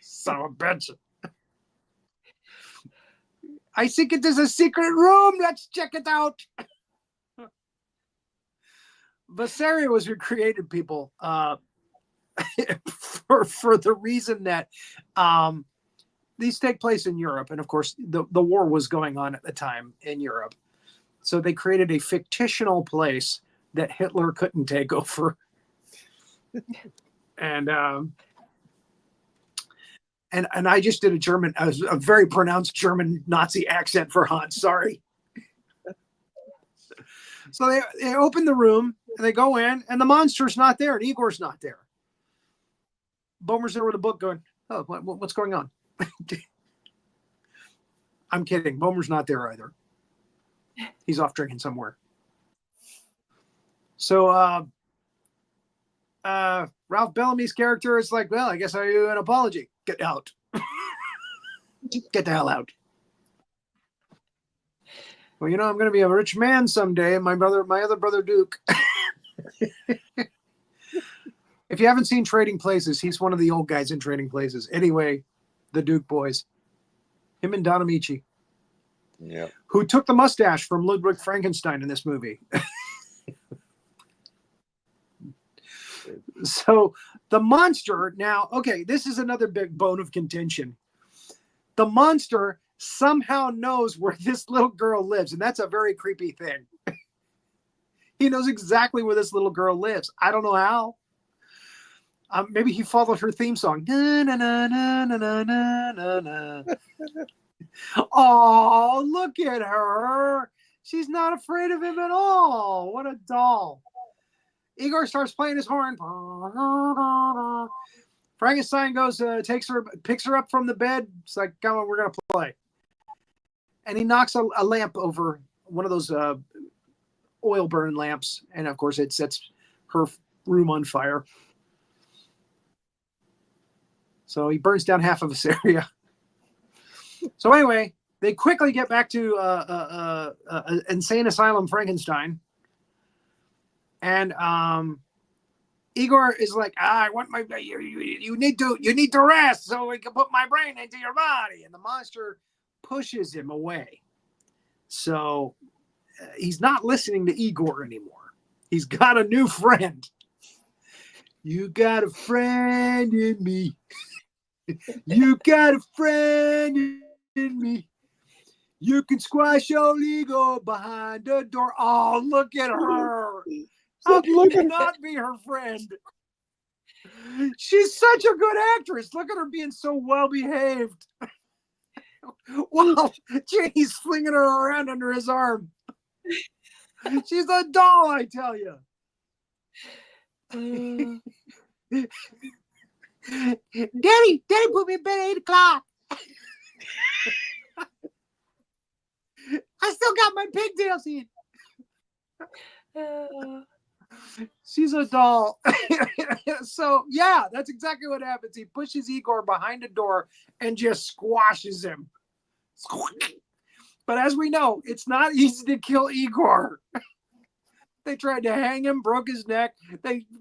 Son of a bitch. I think it is a secret room. Let's check it out. Vasseria was recreated, people, for the reason that these take place in Europe. And of course, the war was going on at the time in Europe. So they created a fictional place that Hitler couldn't take over. And I just did a very pronounced German Nazi accent for Hans. Sorry. So they open the room and they go in, and the monster's not there, and Igor's not there. Bomer's there with a book going, oh, what's going on? I'm kidding. Bomer's not there either. He's off drinking somewhere. So Ralph Bellamy's character is like, well, I guess I owe you an apology. Get out. Get the hell out. Well, you know, I'm going to be a rich man someday, and my other brother Duke. If you haven't seen Trading Places, he's one of the old guys in Trading Places. Anyway, the Duke boys. Him and Don Amici. Yeah. Who took the mustache from Ludwig Frankenstein in this movie. So the monster now, okay, this is another big bone of contention. The monster somehow knows where this little girl lives, and that's a very creepy thing. He knows exactly where this little girl lives. I don't know how. Maybe he followed her theme song. Na, na, na, na, na, na, na, na. Oh, look at her. She's not afraid of him at all. What a doll. Igor starts playing his horn. Frankenstein goes, picks her up from the bed. It's like, come on, we're going to play. And he knocks a lamp over, one of those oil burn lamps. And of course, it sets her room on fire. So he burns down half of this area. So anyway, they quickly get back to insane asylum Frankenstein. And Igor is like, I want my, you need to rest so we can put my brain into your body. And the monster pushes him away. So he's not listening to Igor anymore. He's got a new friend. You got a friend in me. You got a friend in me. You can squash old Igor behind the door. Oh, look at her. How can you not be her friend? She's such a good actress. Look at her being so well behaved. Wow, Janie's flinging her around under his arm. She's a doll, I tell you. Daddy, put me in bed at 8 o'clock. I still got my pigtails in. She's a doll. So, yeah, that's exactly what happens. He pushes Igor behind a door and just squashes him. But as we know, it's not easy to kill Igor. They tried to hang him, broke his neck.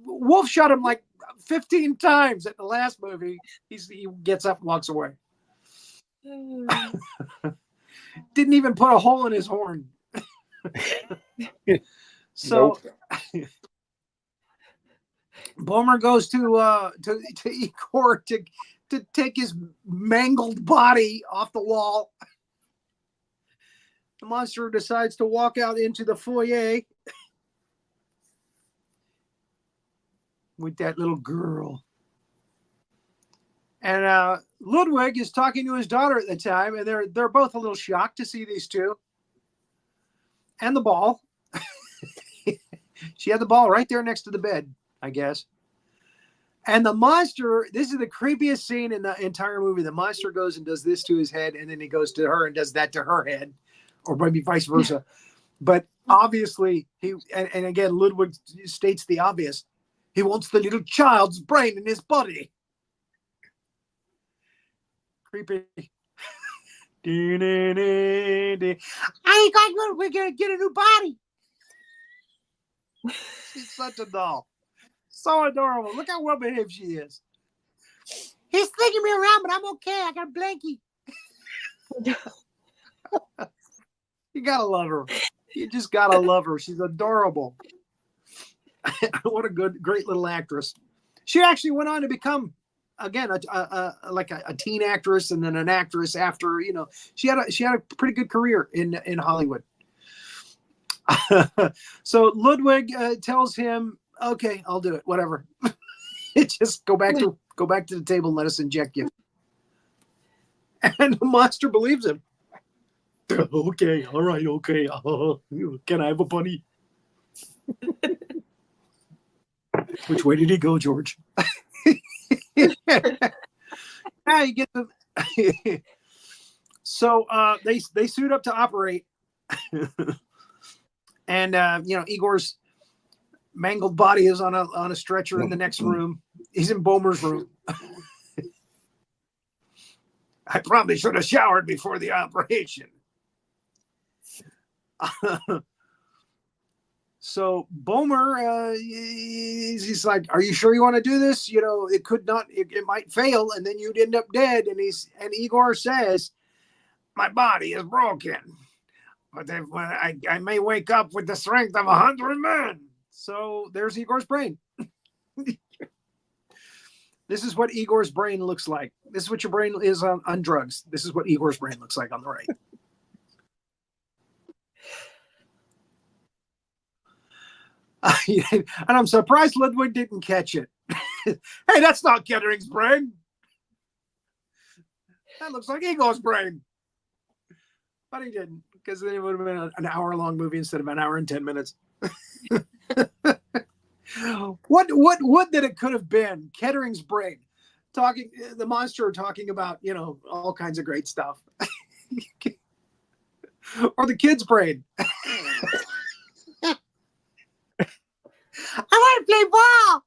Wolf shot him like 15 times at the last movie. He gets up and walks away. Didn't even put a hole in his horn. So nope. Bomer goes to Igor to take his mangled body off the wall. The monster decides to walk out into the foyer with that little girl. And Ludwig is talking to his daughter at the time, and they're both a little shocked to see these two. And the ball. She had the ball right there next to the bed, I guess. And the monster, this is the creepiest scene in the entire movie. The monster goes and does this to his head, and then he goes to her and does that to her head, or maybe vice versa. But obviously, and again, Ludwig states the obvious. He wants the little child's brain in his body. creepy. We're gonna get a new body. She's such a doll. So adorable. Look how well behaved she is. He's sticking me around, but I'm okay. I got a blankie. You gotta love her. You just gotta love her. She's adorable. What a great little actress. She actually went on to become, again, a teen actress, and then an actress after. You know, she had a pretty good career in Hollywood. So Ludwig tells him, "Okay, I'll do it. Whatever. Just go back to the table and let us inject you." And the monster believes him. Okay, all right, okay. Can I have a bunny? Which way did he go, George? Now you get them. So they suit up to operate, and Igor's mangled body is on a stretcher in the next room. He's in Bomer's room. I probably should have showered before the operation. So Bomer, he's like, "Are you sure you want to do this? You know, it could not. It might fail, and then you'd end up dead." And Igor says, "My body is broken, but I may wake up with the strength of 100 men." So there's Igor's brain. This is what Igor's brain looks like. This is what your brain is on drugs. This is what Igor's brain looks like on the right. And I'm surprised Ludwig didn't catch it. Hey, that's not Kettering's brain. That looks like Igor's brain. But he didn't, because then it would have been an hour-long movie instead of an hour and 10 minutes. What that it could have been? Kettering's brain, the monster talking about, all kinds of great stuff. Or the kid's brain. I want to play ball.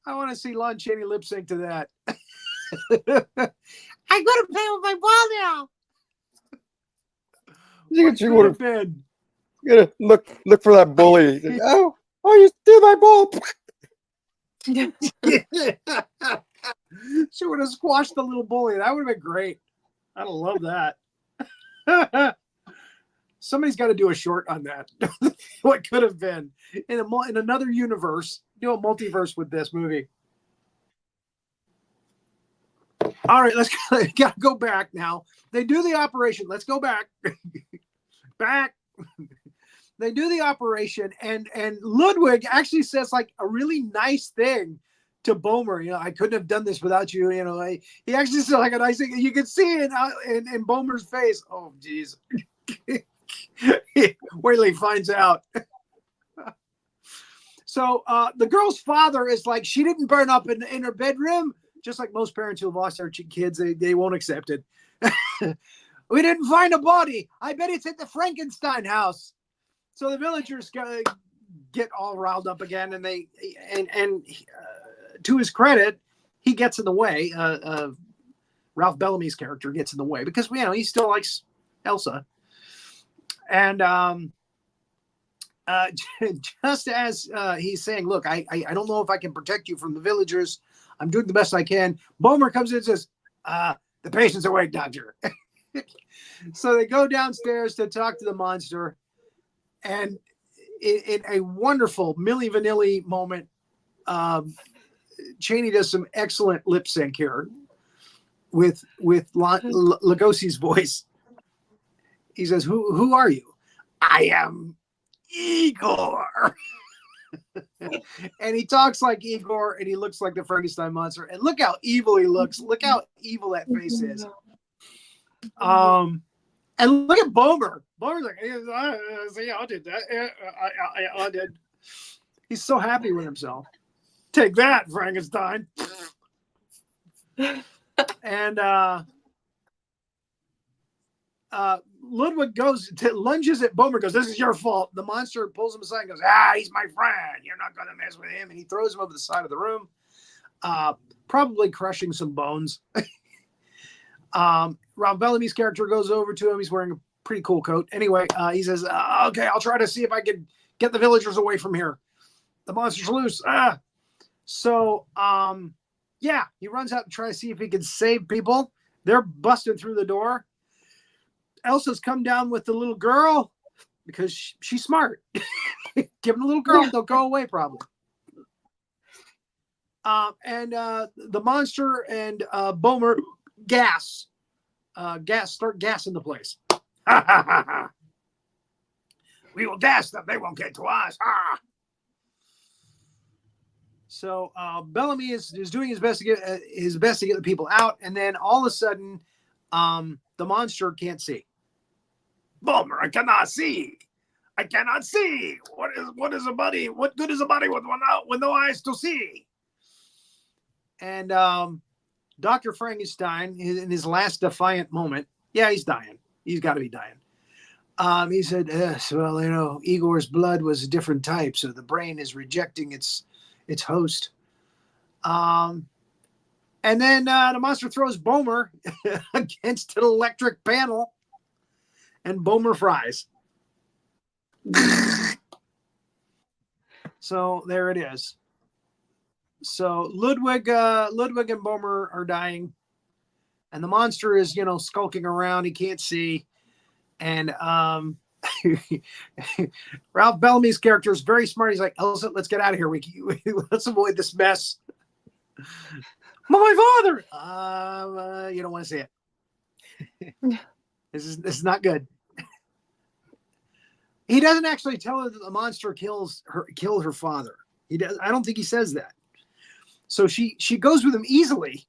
I want to see Lon Chaney lip sync to that. I'm going to play with my ball now. You would have been. You gotta look for that bully. Oh, you steal my ball. She would have squashed the little bully. That would have been great. I'd love that. Somebody's got to do a short on that. What could have been in another universe? Do a multiverse with this movie. All right, let's gotta go back now. They do the operation. Let's go back. Back. They do the operation, and Ludwig actually says like a really nice thing to Bomer. I couldn't have done this without you. He actually said like a nice thing. You can see it in Bomer's face. Oh, geez. Wait till he finds out. So the girl's father is like, she didn't burn up in her bedroom. Just like most parents who have lost their kids, they won't accept it. We didn't find a body. I bet it's at the Frankenstein house. So the villagers get all riled up again, and to his credit, he gets in the way. Ralph Bellamy's character gets in the way because he still likes Elsa. And just as he's saying, "Look, I don't know if I can protect you from the villagers. I'm doing the best I can." Bomer comes in and says, "The patient's awake, doctor." So they go downstairs to talk to the monster. And in a wonderful Milli Vanilli moment, Chaney does some excellent lip sync here with Lugosi's voice. He says, "Who are you?" "I am Igor." And he talks like Igor, and he looks like the Frankenstein monster. And look how evil he looks. Look how evil that face is. And look at Bomer. Bomer's like, "Yeah, I did that. I did." He's so happy with himself. Take that, Frankenstein. And Ludwig lunges at Bomer, goes, "This is your fault." The monster pulls him aside and goes, "He's my friend. You're not going to mess with him." And he throws him over the side of the room. probably crushing some bones. Ralph Bellamy's character goes over to him. He's wearing a pretty cool coat. Anyway, he says, okay, I'll try to see if I can get the villagers away from here. The monster's loose. So, yeah, he runs out to try to see if he can save people. They're busting through the door. Elsa's come down with the little girl because she's smart. Give them a little girl, they'll go away probably. And the monster and Bomer start gassing the place. We will gas them. They won't get to us. So Bellamy is doing his best to get the people out, and then all of a sudden, the monster can't see. Bomer, I cannot see. I cannot see. What is a body? What good is a body with no eyes to see? And Dr. Frankenstein, in his last defiant moment, yeah, he's dying. He's got to be dying. He said, yes, well, you know, Igor's blood was a different type, so the brain is rejecting its host. And then the monster throws Bomer against an electric panel, and Bomer fries. So there it is. So Ludwig and Bomer are dying, and the monster is, skulking around. He can't see. And Ralph Bellamy's character is very smart. He's like, Elsa, let's get out of here. Let's avoid this mess. My father. You don't want to see it. This is not good. He doesn't actually tell her that the monster killed her father. He does. I don't think he says that. So she goes with him easily.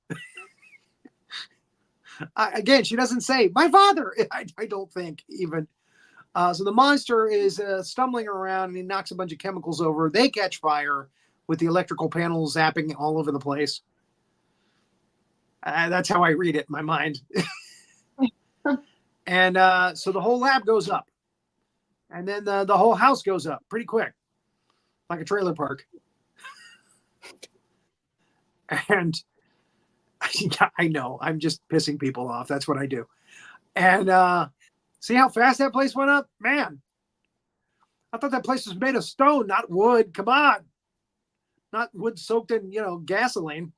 Again, she doesn't say my father. I don't think even. So the monster is stumbling around and he knocks a bunch of chemicals over. They catch fire with the electrical panels zapping all over the place. That's how I read it in my mind. And so the whole lab goes up. And then the whole house goes up pretty quick, like a trailer park. And I know, I'm just pissing people off. That's what I do. And see how fast that place went up? Man, I thought that place was made of stone, not wood. Come on. Not wood soaked in, gasoline.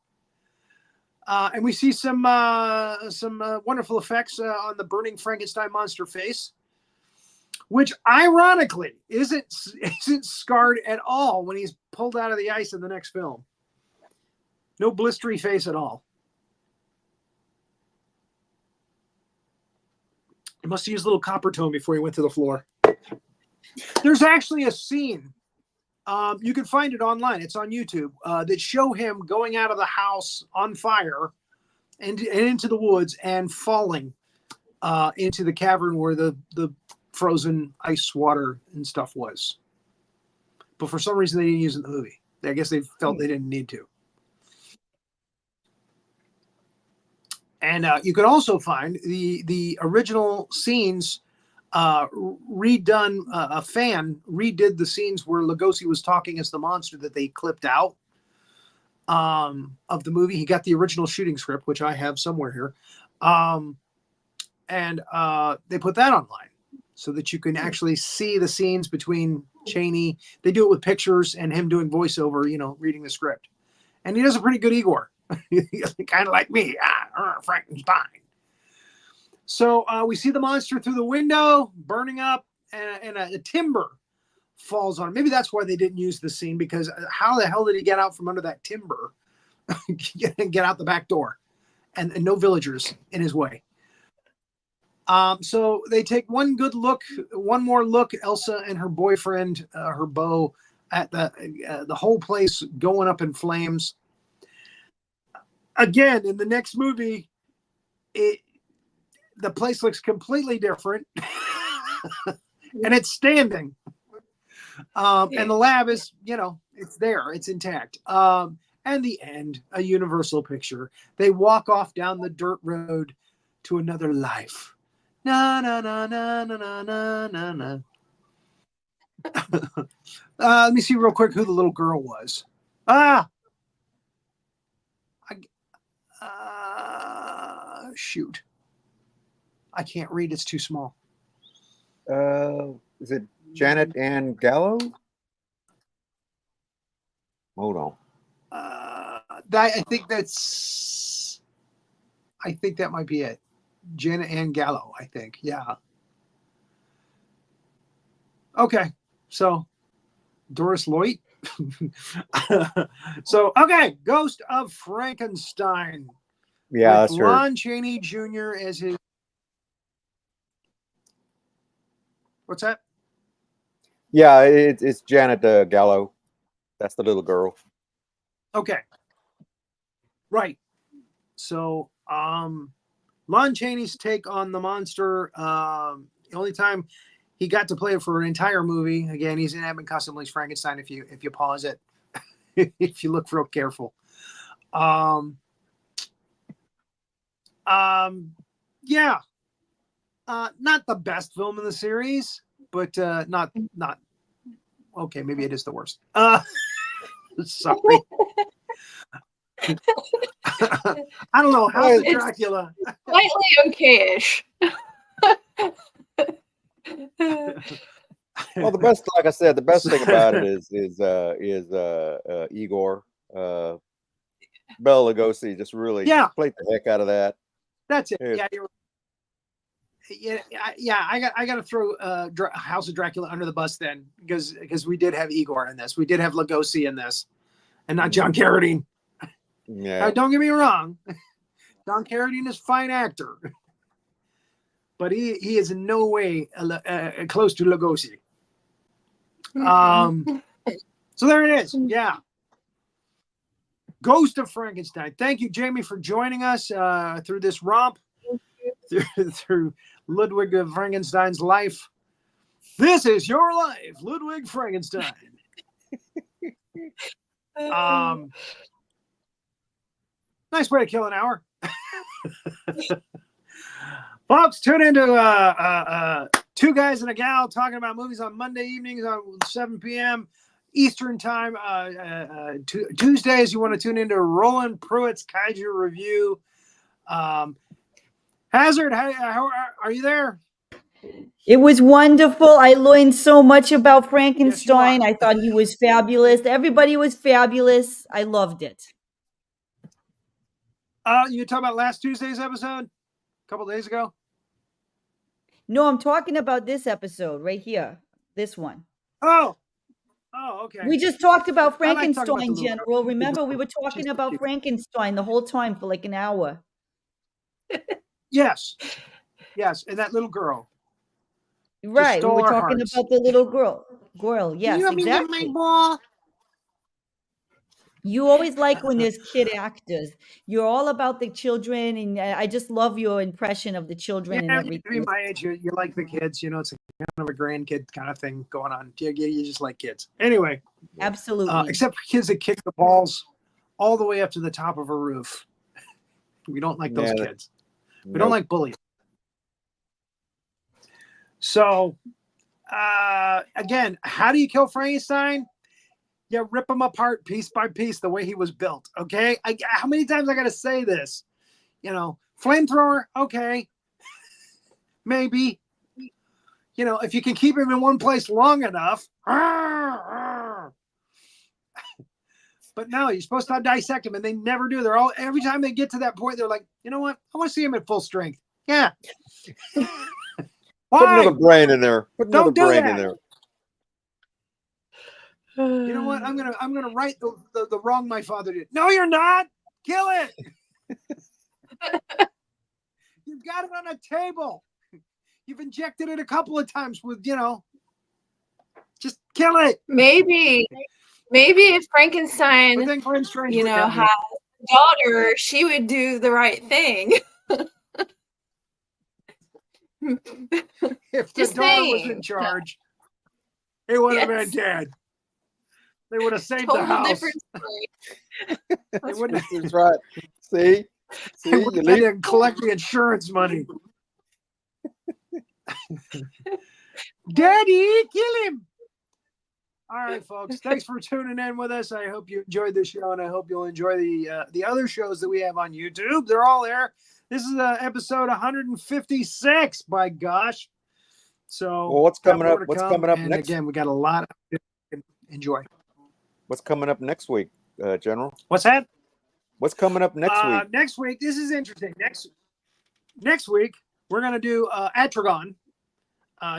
And we see some wonderful effects on the burning Frankenstein monster face, which ironically isn't scarred at all when he's pulled out of the ice in the next film. No blistery face at all. He must have used a little copper tone before he went to the floor. There's actually a scene. You can find it online. It's on YouTube. That show him going out of the house on fire and into the woods and falling into the cavern where the frozen ice water and stuff was. But for some reason, they didn't use it in the movie. I guess they felt they didn't need to. And you can also find the original scenes redone. A fan redid the scenes where Lugosi was talking as the monster that they clipped out of the movie. He got the original shooting script, which I have somewhere here. And they put that online so that you can actually see the scenes between Chaney. They do it with pictures and him doing voiceover, reading the script. And he does a pretty good Igor. Kind of like me, Frankenstein. So we see the monster through the window burning up, and a timber falls on him. Maybe that's why they didn't use the scene, because how the hell did he get out from under that timber and get out the back door, and no villagers in his way? So they take one more look, Elsa and her boyfriend, her beau, at the whole place going up in flames. Again, in the next movie, the place looks completely different, and it's standing. And the lab is, it's there, it's intact. And the end, a universal picture. They walk off down the dirt road to another life. Na na na na na na na na. Let me see real quick who the little girl was. Shoot. I can't read. It's too small. Is it Janet Ann Gallo? Hold on. I think that might be it. Janet Ann Gallo, I think. Yeah. Okay. So Doris Lloyd. So, okay. Ghost of Frankenstein. Yeah, with that's her. Lon Chaney Jr. as his. What's that? Yeah, it's Janet Gallo. That's the little girl. Okay. Right. So, Lon Chaney's take on the monster. The only time he got to play it for an entire movie. Again, he's in Abbott and Costello's Frankenstein. If you pause it, if you look real careful. Yeah. Not the best film in the series, but not okay. Maybe it is the worst. Sorry. I don't know. House of Dracula. Slightly okay-ish. Well, the best, like I said, the best thing about it is Igor. Bela Lugosi just really played the heck out of that. That's it. Yeah, you're I got to throw House of Dracula under the bus then, because we did have Igor in this. We did have Lugosi in this, and not John Carradine. Yeah. Now, don't get me wrong. John Carradine is a fine actor, but he is in no way close to Lugosi. So there it is. Yeah. Ghost of Frankenstein. Thank you, Jamie, for joining us through this romp through Ludwig of Frankenstein's life. This is your life, Ludwig Frankenstein. Nice way to kill an hour. Folks, tune into Two Guys and a Gal talking about movies on Monday evenings on 7 p.m. Eastern time. Tuesdays, you want to tune into Roland Pruitt's Kaiju Review. Hazard, how are you there? It was wonderful. I learned so much about Frankenstein. I thought he was fabulous. Everybody was fabulous. I loved it. You talking about last Tuesday's episode? A couple days ago? No, I'm talking about this episode right here. This one. Oh, okay. We just talked about Frankenstein, about General. Remember, we were talking about Frankenstein the whole time for like an hour. Yes, and that little girl. Right, we were talking about the little girl. Yes, exactly. My ball? You always like when there's kid actors. You're all about the children, and I just love your impression of the children and everything. To be my age, you like the kids. You know, it's kind of a grandkid kind of thing going on. You just like kids. Anyway. Absolutely. Except for kids that kick the balls all the way up to the top of a roof. We don't like those kids. We don't like bullies. So, again, how do you kill Frankenstein? You rip him apart piece by piece the way he was built, okay? How many times I got to say this? You know, flamethrower, okay. Maybe. You know, if you can keep him in one place long enough. But no, you're supposed to dissect him, and they never do. Every time they get to that point, they're like, you know what? I want to see him at full strength. Yeah. Why? Put another brain in there. Put another brain in there. You know what? I'm gonna right the wrong my father did. No, you're not. Kill it. You've got it on a table. You've injected it a couple of times with, just kill it. Maybe if Frankenstein, had a daughter, she would do the right thing. If the daughter was in charge, it would have been dead. They would have saved the house. Different story. That's right. See, they would have collect the insurance money. Daddy, kill him. All right, folks. Thanks for tuning in with us. I hope you enjoyed this show, and I hope you'll enjoy the other shows that we have on YouTube. They're all there. This is episode 156. By gosh. So, well, what's coming up? What's coming up and next? Again, we got a lot of enjoy. What's coming up next week, General? What's that? What's coming up next week? Next week, this is interesting. Next week, we're gonna do Atragon,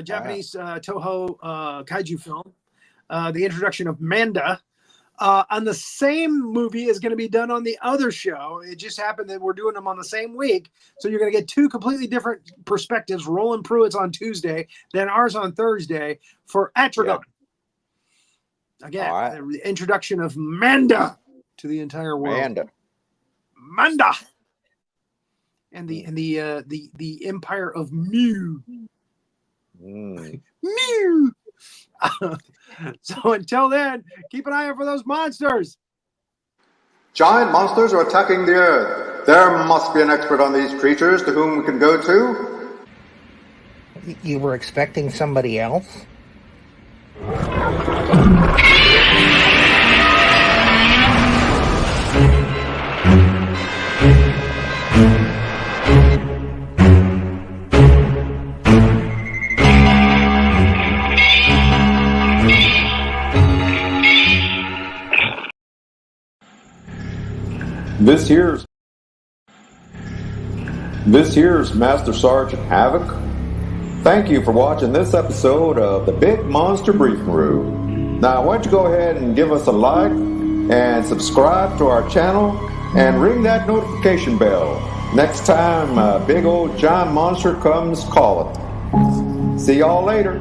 Japanese Toho kaiju film. The introduction of Manda. On the same movie is going to be done on the other show. It just happened that we're doing them on the same week. So you're going to get two completely different perspectives. Roland Pruitt's on Tuesday, then ours on Thursday for Atragon. Yep. Again, the introduction of Manda to the entire world. Manda. And the Empire of Mew. Mew. So until then, keep an eye out for those monsters. Giant monsters are attacking the Earth. There must be an expert on these creatures to whom we can go to. You were expecting somebody else? This here's Master Sergeant Havoc. Thank you for watching this episode of the Big Monster Briefing Room. Now, why don't you go ahead and give us a like and subscribe to our channel and ring that notification bell next time a big old giant monster comes calling. See y'all later.